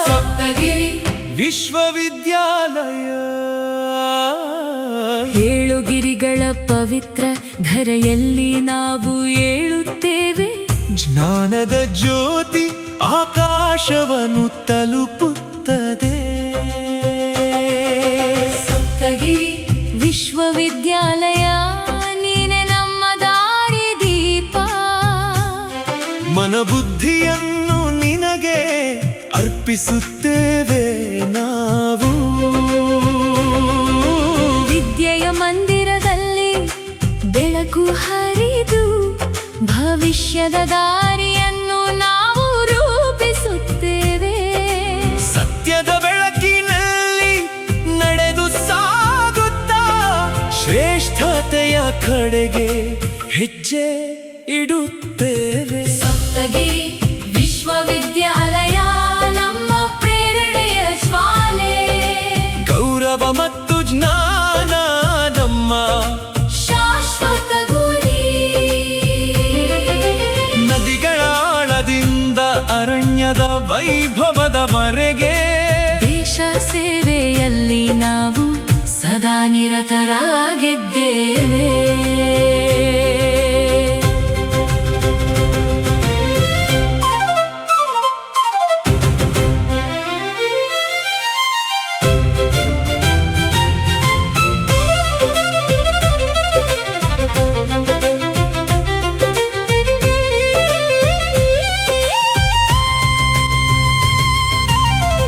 ಸಪ್ತಗಿರಿ ವಿಶ್ವವಿದ್ಯಾಲಯ. ಏಳು ಗಿರಿಗಳ ಪವಿತ್ರ ಧರೆಯಲ್ಲಿ ನಾವು ಏಳುತ್ತೇವೆ. ಜ್ಞಾನದ ಜ್ಯೋತಿ ಆಕಾಶವನ್ನು ತಲುಪುತ್ತದೆ. ಸಪ್ತಗಿರಿ ವಿಶ್ವವಿದ್ಯಾಲಯ ನೀನೆ ನಮ್ಮ ದಾರಿ ದೀಪ. ಮನಬುದ್ಧಿಯನ್ನು ನಿನಗೆ ಅರ್ಪಿಸುತ್ತೇವೆ ನಾವು. ವಿದ್ಯೆಯ ಮಂದಿರದಲ್ಲಿ ಬೆಳಕು ಹರಿದು ಭವಿಷ್ಯದ ದಾರಿಯನ್ನು ನಾವು ರೂಪಿಸುತ್ತೇವೆ. ಸತ್ಯದ ಬೆಳಕಿನಲ್ಲಿ ನಡೆದು ಸಾಗುತ್ತಾ ಶ್ರೇಷ್ಠತೆಯ ಕಡೆಗೆ ಹೆಜ್ಜೆ ಇಡುತ್ತೇವೆ. ಸಪ್ತಗಿರಿ ವಿಶ್ವವಿದ್ಯಾಲಯ ನಮ್ಮ ಪ್ರೇರಣೆಯ ಜ್ವಾಲೆ. ಗೌರವ ಮತ್ತು ಜ್ಞಾನ ನಮ್ಮ ಶಾಶ್ವತ ಗುರಿ. ನದಿಗಳ ಆಳದಿಂದ ಅರಣ್ಯದ ವೈಭವದವರೆಗೆ ದೇಶ ಸೇವೆಯಲ್ಲಿ ನಾವು ಸದಾ ನಿರತರಾಗಿದ್ದೇವೆ.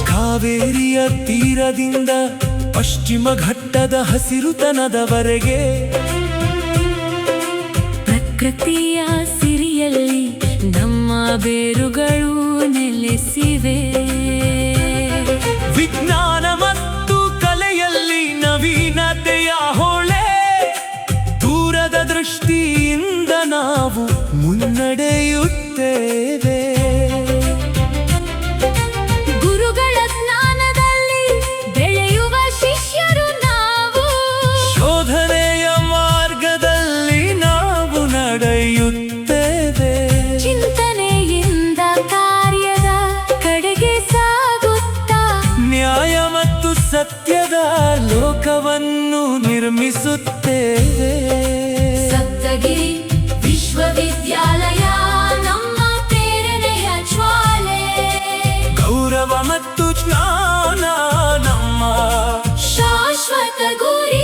ಕಾವೇರಿಯ ತೀರದಿಂದ ಪಶ್ಚಿಮ ಘಟ್ಟದ ಹಸಿರುತನದವರೆಗೆ ಪ್ರಕೃತಿಯ ಸಿರಿಯಲ್ಲಿ ನಮ್ಮ ಬೇರುಗಳು ನೆಲೆಸಿವೆ. ವಿಜ್ಞಾನ ಮತ್ತು ಕಲೆಯಲ್ಲಿ ನವೀನತೆಯ ಹೊಳೆ. ದೂರದ ದೃಷ್ಟಿಯಿಂದ ನಾವು ಮುನ್ನಡೆಯುತ್ತೇವೆ. ಗುರುಗಳ ಜ್ಞಾನದಲ್ಲಿ ಬೆಳೆಯುವ ಶಿಷ್ಯರು ನಾವು. ಶೋಧನೆಯ ಮಾರ್ಗದಲ್ಲಿ ನಾವು ನಡೆಯುತ್ತೇವೆ. ಚಿಂತನೆಯಿಂದ ಕಾರ್ಯದ ಕಡೆಗೆ ಸಾಗುತ್ತಾ ನ್ಯಾಯ ಮತ್ತು ಸತ್ಯದ ಲೋಕವನ್ನು ನಿರ್ಮಿಸುತ್ತೇವೆ. ಸಪ್ತಗಿರಿ ವಿಶ್ವವಿದ್ಯಾಲಯ ನಮ್ಮ ಪ್ರೇರಣೆಯ ಜ್ವಾಲೆ. ಗೌರವ ಮತ್ತು ಜ್ಞಾನ ನಮ್ಮ ಶಾಶ್ವತ ಗುರಿ.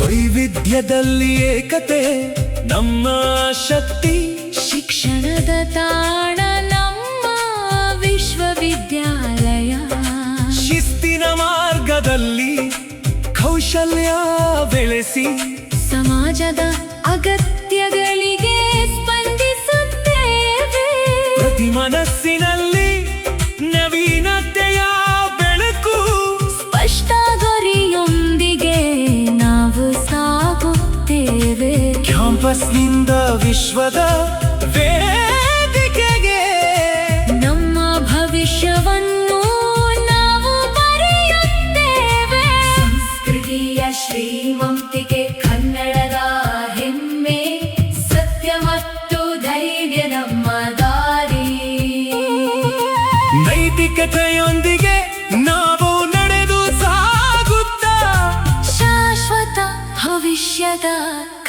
ವೈವಿಧ್ಯದಲ್ಲಿ ಏಕತೆ ನಮ್ಮ ಶಕ್ತಿ. ಶಿಕ್ಷಣದ ತಾಣ ನಮ್ಮ ವಿಶ್ವವಿದ್ಯಾಲಯ. ಶಿಸ್ತಿನ ಮಾರ್ಗದಲ್ಲಿ ಕೌಶಲ್ಯ ಬೆಳೆಸಿ ಸಮಾಜದ ಅಗತ್ಯಗಳಿಗೆ ಸ್ಪಂದಿಸುತ್ತೇವೆ. ಪ್ರತಿ ಮನಸ್ಸಿನಲ್ಲಿ ನವೀನತೆಯ ಬೆಳಕು. ಸ್ಪಷ್ಟ ಗುರಿಯೊಂದಿಗೆ ನಾವು ಸಾಗುತ್ತೇವೆ. ಕ್ಯಾಂಪಸ್ನಿಂದ ವಿಶ್ವದ ವೇದಿಕೆಗೆ ನಮ್ಮ ಭವಿಷ್ಯವನ್ನು ನಾವು ಬರೆಯುತ್ತೇವೆ. ಸಂಸ್ಕೃತಿಯ ಶ್ರೀಮಂತಿಕೆ ಕನ್ನಡದ ಹೆಮ್ಮೆ. ಸತ್ಯ ಮತ್ತು ಧೈರ್ಯ ನಮ್ಮ ದಾರಿ. ನೈತಿಕತೆಯೊಂದಿಗೆ ನಾವು ನಡೆದು ಸಾಗುತ್ತಾ ಶಾಶ್ವತ ಭವಿಷ್ಯದ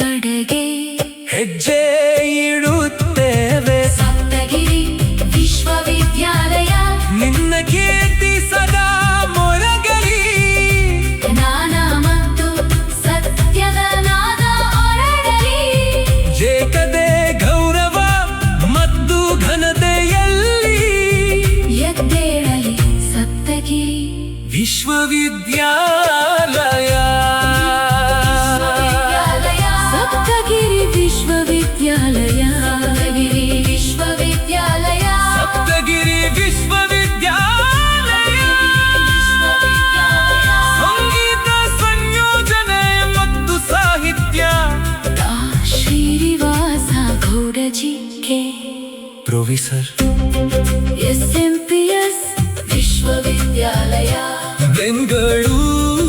ಕಡೆಗೆ ಹೆಜ್ಜೆ ಇಡುತ್ತೇವೆ. ಸಪ್ತಗಿರಿ ವಿಶ್ವವಿದ್ಯಾಲಯ ನಿನ್ನ ಕೀರ್ತಿ ಸದಾ ಮೊಳಗಲಿ. ಜ್ಞಾನ ಮತ್ತು ಸತ್ಯದ ನಾದ ಹೊರಡಲಿ. ಏಕತೆ ಗೌರವ ಮತ್ತು ಘನತೆಯಲ್ಲಿ ಎದ್ದೇಳಲಿ ಸಪ್ತಗಿರಿ ವಿಶ್ವವಿದ್ಯಾಲಯ. ಸಪ್ತಗಿರಿ ವಿಶ್ವವಿದ್ಯಾಲಯ. ಕೆ ಪ್ರೊಫೆಸರ್ SMPS ವಿಶ್ವವಿದ್ಯಾಲಯ ಬೆಂಗಳೂರು